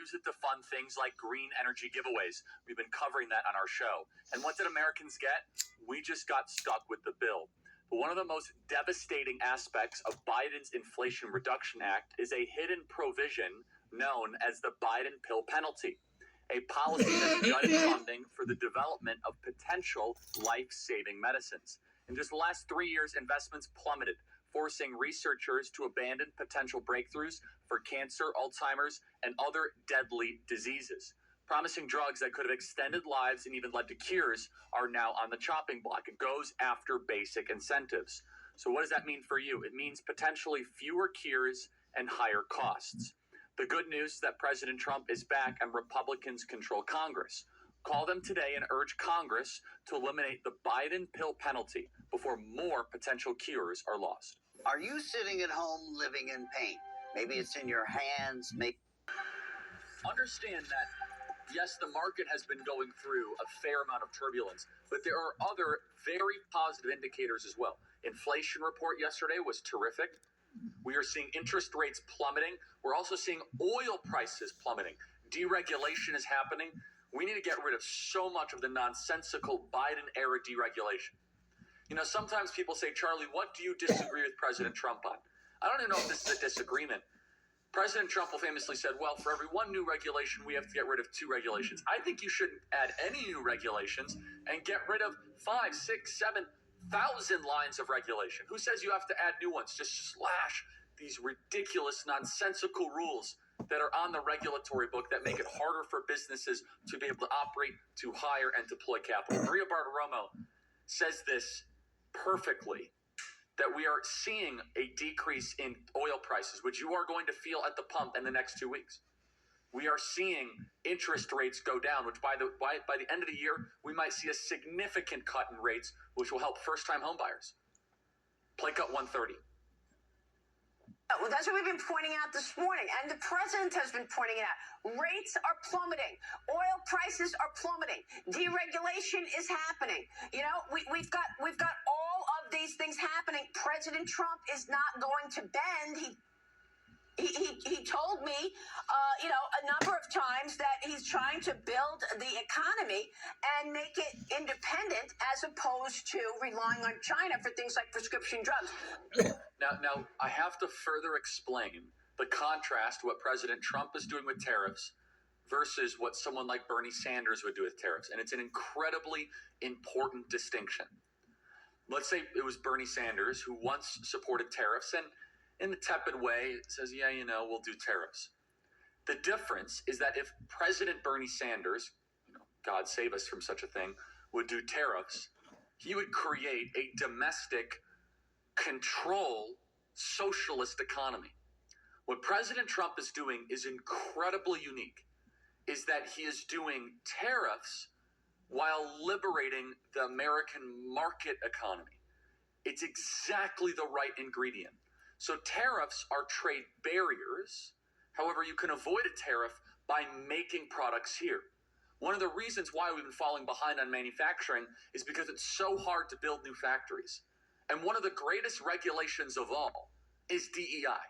use it to fund things like green energy giveaways. We've been covering that on our show. And what did Americans get? We just got stuck with the bill. But one of the most devastating aspects of Biden's Inflation Reduction Act is a hidden provision known as the Biden pill penalty, a policy that's gutted funding for the development of potential life-saving medicines. In just the last 3 years, investments plummeted, forcing researchers to abandon potential breakthroughs for cancer, Alzheimer's, and other deadly diseases. Promising drugs that could have extended lives and even led to cures are now on the chopping block. It goes after basic incentives. So what does that mean for you? It means potentially fewer cures and higher costs. The good news is that President Trump is back and Republicans control Congress. Call them today and urge Congress to eliminate the Biden pill penalty before more potential cures are lost. Are you sitting at home living in pain? Maybe it's in your hands. Understand that, yes, the market has been going through a fair amount of turbulence, but there are other very positive indicators as well. Inflation report yesterday was terrific. We are seeing interest rates plummeting. We're also seeing oil prices plummeting. Deregulation is happening. We need to get rid of so much of the nonsensical Biden-era deregulation. You know, sometimes people say, Charlie, what do you disagree with President Trump on? I don't even know if this is a disagreement. President Trump will famously said, well, for every one new regulation, we have to get rid of 2 regulations. I think you shouldn't add any new regulations and get rid of 5, 6, 7,000 lines of regulation. Who says you have to add new ones? Just slash these ridiculous, nonsensical rules that are on the regulatory book that make it harder for businesses to be able to operate, to hire, and deploy capital. Maria Bartiromo says this perfectly, that we are seeing a decrease in oil prices, which you are going to feel at the pump in the next 2 weeks. We are seeing interest rates go down, which by the end of the year, we might see a significant cut in rates, which will help first-time homebuyers. Play cut 130. Well, that's what we've been pointing out this morning, and the president has been pointing it out. Rates are plummeting. Oil prices are plummeting. Deregulation is happening. You know, we've got all of these things happening. President Trump is not going to bend. He told me, a number of times that he's trying to build the economy and make it independent as opposed to relying on China for things like prescription drugs. Now, I have to further explain the contrast to what President Trump is doing with tariffs versus what someone like Bernie Sanders would do with tariffs. And it's an incredibly important distinction. Let's say it was Bernie Sanders who once supported tariffs and in a tepid way says, yeah, we'll do tariffs. The difference is that if President Bernie Sanders, God save us from such a thing, would do tariffs, he would create a domestic control socialist economy. What President Trump is doing is incredibly unique, is that he is doing tariffs while liberating the American market economy. It's exactly the right ingredient. So tariffs are trade barriers. However, you can avoid a tariff by making products here. One of the reasons why we've been falling behind on manufacturing is because it's so hard to build new factories. And one of the greatest regulations of all is DEI.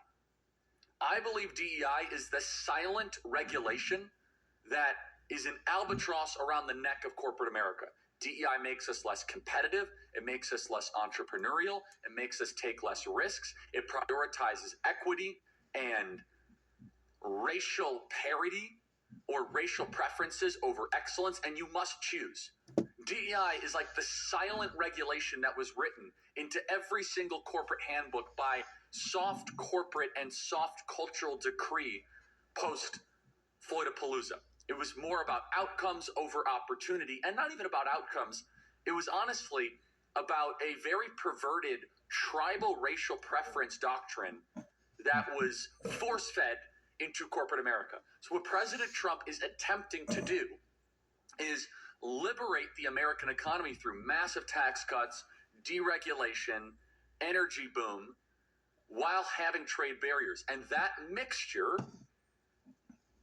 I believe DEI is the silent regulation that is an albatross around the neck of corporate America. DEI makes us less competitive. It makes us less entrepreneurial. It makes us take less risks. It prioritizes equity and racial parity or racial preferences over excellence, and you must choose. DEI is like the silent regulation that was written into every single corporate handbook by soft corporate and soft cultural decree post Floydapalooza. It was more about outcomes over opportunity, and not even about outcomes. It was honestly about a very perverted tribal racial preference doctrine that was force-fed into corporate America. So what President Trump is attempting to do is liberate the American economy through massive tax cuts, deregulation, energy boom, while having trade barriers. And that mixture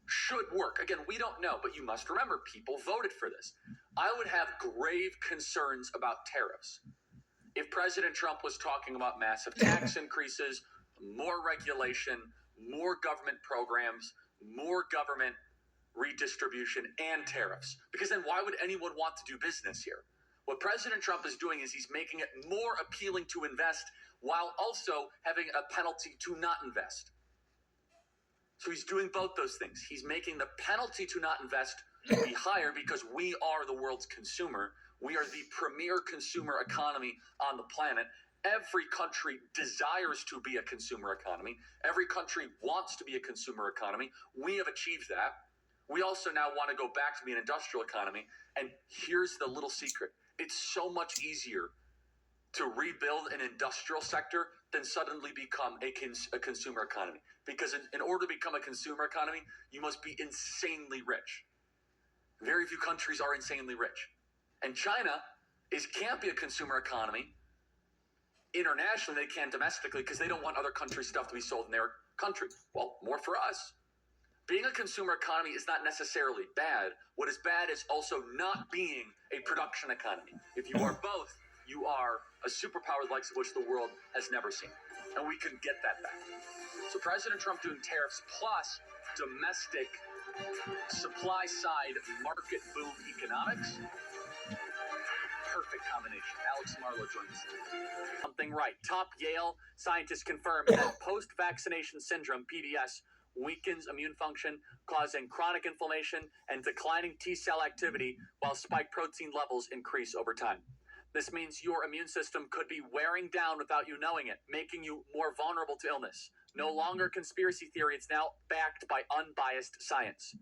should work. Again, we don't know, but you must remember, people voted for this. I would have grave concerns about tariffs if President Trump was talking about massive tax increases, more regulation, more government programs, more government redistribution, and tariffs. Because then why would anyone want to do business here? What President Trump is doing is he's making it more appealing to invest while also having a penalty to not invest. So he's doing both those things. He's making the penalty to not invest be higher because we are the world's consumer. We are the premier consumer economy on the planet. Every country desires to be a consumer economy. Every country wants to be a consumer economy. We have achieved that. We also now want to go back to be an industrial economy. And here's the little secret. It's so much easier to rebuild an industrial sector than suddenly become a consumer economy. Because in order to become a consumer economy, you must be insanely rich. Very few countries are insanely rich. And China can't be a consumer economy internationally. They can domestically because they don't want other countries' stuff to be sold in their country. Well, more for us. Being a consumer economy is not necessarily bad. What is bad is also not being a production economy. If you are both, you are a superpower the likes of which the world has never seen. And we can get that back. So President Trump doing tariffs plus domestic supply side market boom economics. Perfect combination. Alex Marlow joins us. Something right. Top Yale scientists confirm that post-vaccination syndrome, PVS, weakens immune function, causing chronic inflammation and declining T-cell activity while spike protein levels increase over time. This means your immune system could be wearing down without you knowing it, making you more vulnerable to illness. No longer conspiracy theory, it's now backed by unbiased science.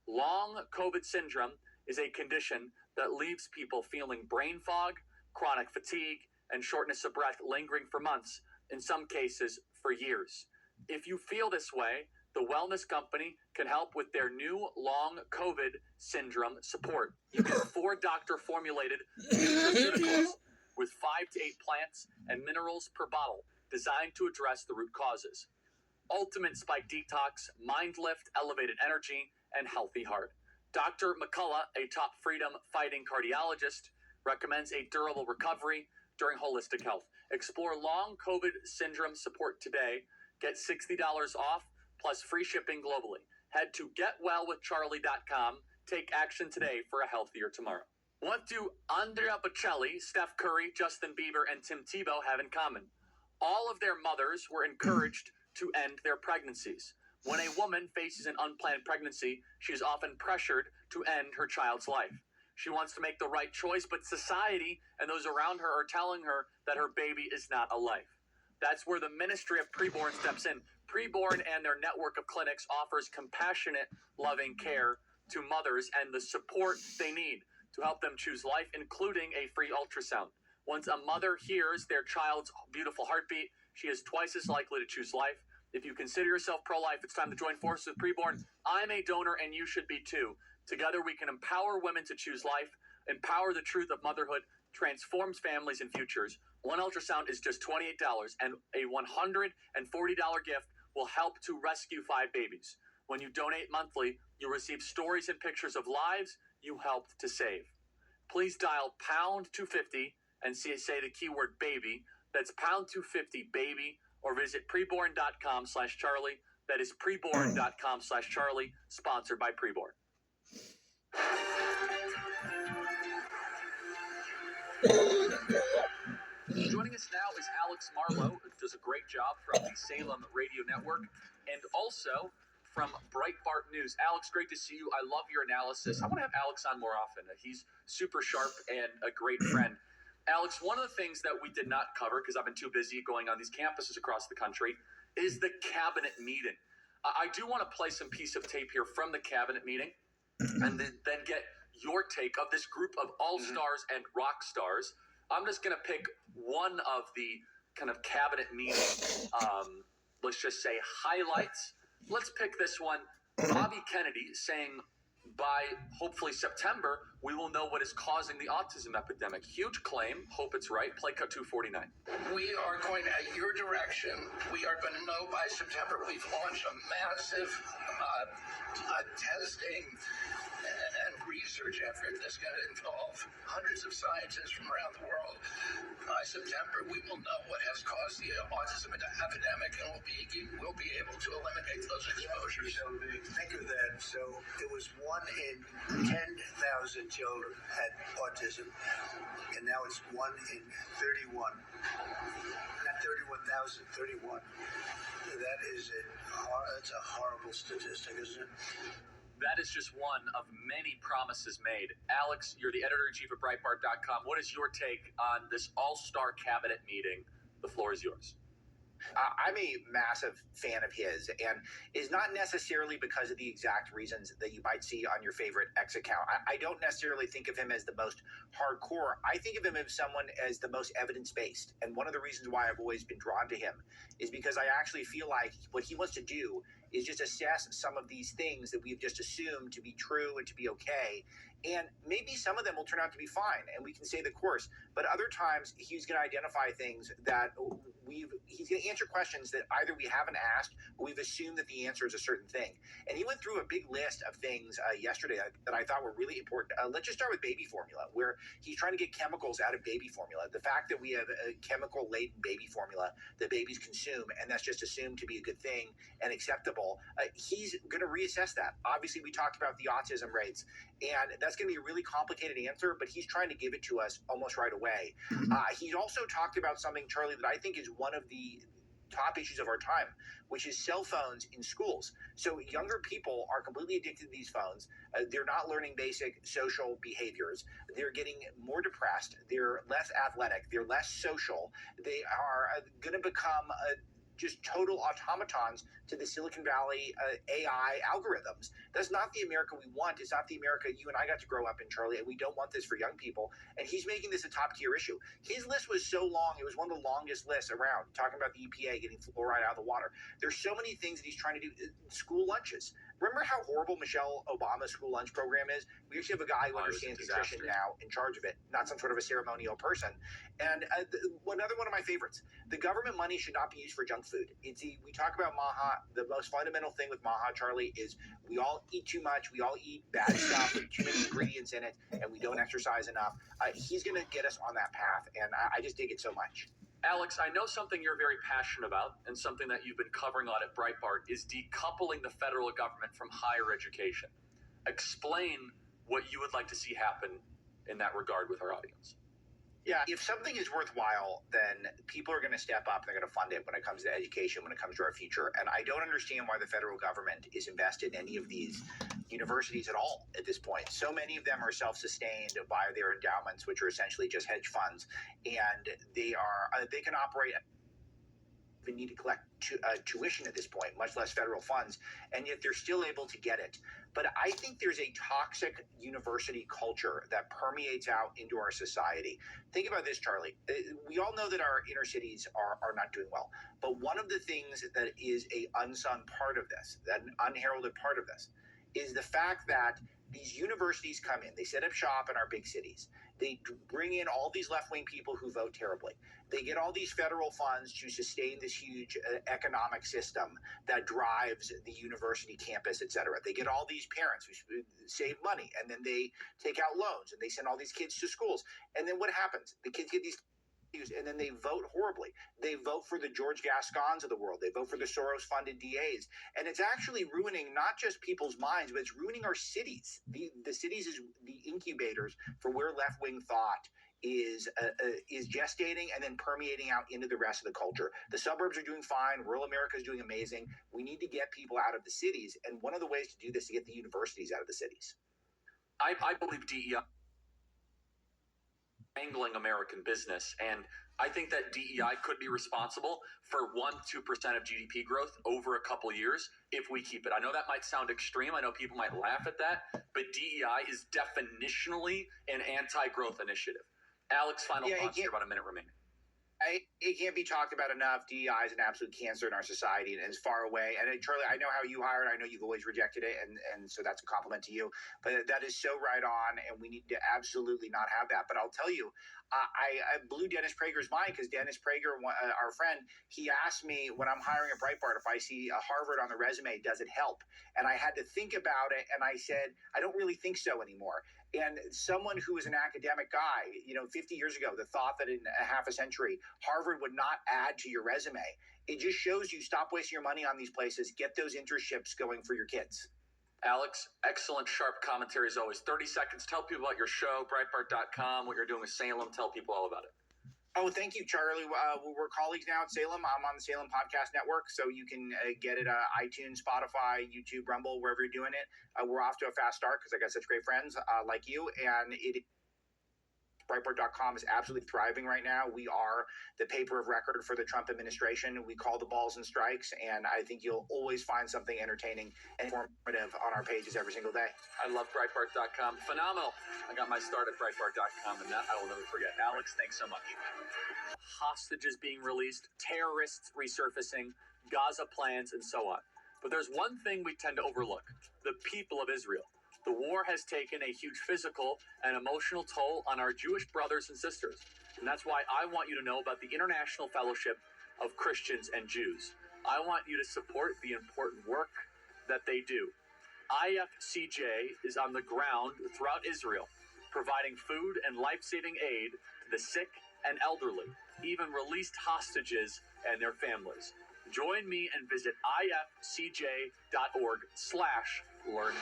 Long COVID syndrome is a condition that leaves people feeling brain fog, chronic fatigue, and shortness of breath lingering for months, in some cases for years. If you feel this way, the wellness company can help with their new long COVID syndrome support. You get 4 doctor-formulated nutraceuticals with 5 to 8 plants and minerals per bottle designed to address the root causes. Ultimate spike detox, mind lift, elevated energy, and healthy heart. Dr. McCullough, a top freedom-fighting cardiologist, recommends a durable recovery during holistic health. Explore long COVID syndrome support today. Get $60 off plus free shipping globally. Head to getwellwithcharlie.com. Take action today for a healthier tomorrow. What do Andrea Bocelli, Steph Curry, Justin Bieber, and Tim Tebow have in common? All of their mothers were encouraged to end their pregnancies. When a woman faces an unplanned pregnancy, she is often pressured to end her child's life. She wants to make the right choice, but society and those around her are telling her that her baby is not a life. That's where the Ministry of Preborn steps in. Preborn and their network of clinics offers compassionate, loving care to mothers and the support they need to help them choose life, including a free ultrasound. Once a mother hears their child's beautiful heartbeat, she is twice as likely to choose life. If you consider yourself pro-life, it's time to join forces with Preborn. I'm a donor and you should be too. Together we can empower women to choose life, empower the truth of motherhood, transforms families and futures. One ultrasound is just $28, and a $140 gift will help to rescue 5 babies. When you donate monthly, you'll receive stories and pictures of lives you helped to save. Please dial pound 250 and say the keyword baby. That's pound 250 baby, or visit preborn.com/Charlie. That is preborn.com/Charlie, sponsored by Preborn. Joining us now is Alex Marlow, who does a great job from the Salem Radio Network, and also from Breitbart News. Alex, great to see you. I love your analysis. I want to have Alex on more often. He's super sharp and a great friend. Alex, one of the things that we did not cover, because I've been too busy going on these campuses across the country, is the cabinet meeting. I do want to play some piece of tape here from the cabinet meeting and then get your take of this group of all-stars and rock stars. I'm just going to pick one of the kind of cabinet meeting, let's just say, highlights. Let's pick this one. Bobby Kennedy saying by hopefully September, we will know what is causing the autism epidemic. Huge claim. Hope it's right. Play cut 249. We are going at your direction. We are going to know by September. We've launched a massive testing and research effort that's going to involve hundreds of scientists from around the world. By September, we will know what has caused the autism epidemic, and we'll be able to eliminate those exposures. So think of that. So it was 1 in 10,000 children had autism, and now it's 1 in 31. Not 31,000, 31. That's a horrible statistic, isn't it? That is just one of many promises made. Alex, you're the editor-in-chief of Breitbart.com. What is your take on this all-star cabinet meeting? The floor is yours. I'm a massive fan of his, and is not necessarily because of the exact reasons that you might see on your favorite X account. I don't necessarily think of him as the most hardcore. I think of him as someone as the most evidence-based. And one of the reasons why I've always been drawn to him is because I actually feel like what he wants to do is just assess some of these things that we've just assumed to be true and to be okay. And maybe some of them will turn out to be fine, and we can say the course. But other times, he's going to identify things that he's going to answer questions that either we haven't asked or we've assumed that the answer is a certain thing. And he went through a big list of things yesterday that I thought were really important. Let's just start with baby formula, where he's trying to get chemicals out of baby formula. The fact that we have a chemical-laden baby formula that babies consume, and that's just assumed to be a good thing and acceptable, he's going to reassess that. Obviously, we talked about the autism rates, and that's going to be a really complicated answer, but he's trying to give it to us almost right away. He's also talked about something, Charlie, that I think is one of the top issues of our time, which is cell phones in schools. So younger people are completely addicted to these phones. They're not learning basic social behaviors. They're getting more depressed. They're less athletic. They're less social. They are going to become just total automatons to the Silicon Valley AI algorithms. That's not the America we want. It's not the America you and I got to grow up in, Charlie, and we don't want this for young people. And he's making this a top-tier issue. His list was so long. It was one of the longest lists around, talking about the EPA getting fluoride out of the water. There's so many things that he's trying to do. School lunches. Remember how horrible Michelle Obama's school lunch program is? We actually have a guy who understands nutrition now in charge of it, not some sort of a ceremonial person. And another one of my favorites, the government money should not be used for junk food. We talk about Maha. The most fundamental thing with Maha, Charlie, is we all eat too much. We all eat bad stuff with too many ingredients in it, and we don't exercise enough. He's going to get us on that path, and I just dig it so much. Alex, I know something you're very passionate about and something that you've been covering on at Breitbart is decoupling the federal government from higher education. Explain what you would like to see happen in that regard with our audience. Yeah, if something is worthwhile, then people are going to step up and they're going to fund it when it comes to education, when it comes to our future. And I don't understand why the federal government is invested in any of these universities at all at this point. So many of them are self-sustained by their endowments, which are essentially just hedge funds, and they can operate. They need to collect tuition at this point, much less federal funds, and yet they're still able to get it. But I think there's a toxic university culture that permeates out into our society. Think about this, Charlie. We all know that our inner cities are not doing well. But one of the things that is a unsung part of this, an unheralded part of this, is the fact that these universities come in. They set up shop in our big cities. They bring in all these left-wing people who vote terribly. They get all these federal funds to sustain this huge economic system that drives the university campus, et cetera. They get all these parents who save money, and then they take out loans, and they send all these kids to schools. And then what happens? The kids get these, and then they vote horribly. They vote for the George Gascons of the world. They vote for the Soros-funded DAs. And it's actually ruining not just people's minds, but it's ruining our cities. The cities is the incubators for where left-wing thought is gestating and then permeating out into the rest of the culture. The suburbs are doing fine. Rural America is doing amazing. We need to get people out of the cities. And one of the ways to do this is to get the universities out of the cities. I believe DEI angling American business, and I think that DEI could be responsible for 1-2% of GDP growth over a couple years if we keep it. I know that might sound extreme. I know people might laugh at that, but DEI is definitionally an anti-growth initiative. Alex, final thoughts here, about a minute remaining. it can't be talked about enough. DEI is an absolute cancer in our society and is far away. And Charlie, I know how you hired. I know you've always rejected it, and so that's a compliment to you. But that is so right on, and we need to absolutely not have that. But I'll tell you, I blew Dennis Prager's mind because Dennis Prager, our friend, he asked me when I'm hiring at Breitbart if I see a Harvard on the resume, does it help? And I had to think about it, and I said, I don't really think so anymore. And someone who is an academic guy, 50 years ago, the thought that in a half a century, Harvard would not add to your resume, it just shows you stop wasting your money on these places, get those internships going for your kids. Alex, excellent, sharp commentary as always. 30 seconds. Tell people about your show, Breitbart.com, what you're doing with Salem. Tell people all about it. Oh, thank you, Charlie. We're colleagues now at Salem. I'm on the Salem Podcast Network, so you can get it iTunes, Spotify, YouTube, Rumble, wherever you're doing it. We're off to a fast start because I got such great friends like you, and Breitbart.com is absolutely thriving right now. We are the paper of record for the Trump administration. We call the balls and strikes, and I think you'll always find something entertaining and informative on our pages every single day. I love Breitbart.com. Phenomenal. I got my start at Breitbart.com, and that I will never forget. Alex, thanks so much. Hostages being released, terrorists resurfacing, Gaza plans, and so on. But there's one thing we tend to overlook: the people of Israel. The war has taken a huge physical and emotional toll on our Jewish brothers and sisters. And that's why I want you to know about the International Fellowship of Christians and Jews. I want you to support the important work that they do. IFCJ is on the ground throughout Israel, providing food and life-saving aid to the sick and elderly, even released hostages and their families. Join me and visit ifcj.org/learn more.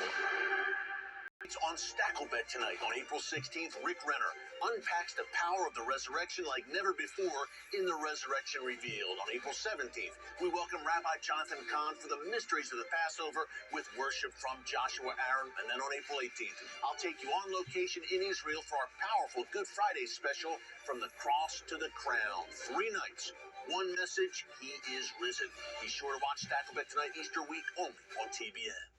It's on Stacklebet tonight. On April 16th, Rick Renner unpacks the power of the resurrection like never before in The Resurrection Revealed. On April 17th, we welcome Rabbi Jonathan Kahn for the mysteries of the Passover with worship from Joshua Aaron. And then on April 18th, I'll take you on location in Israel for our powerful Good Friday special, From the Cross to the Crown. 3 nights, one message: He is risen. Be sure to watch Stacklebet tonight, Easter week, only on TBN.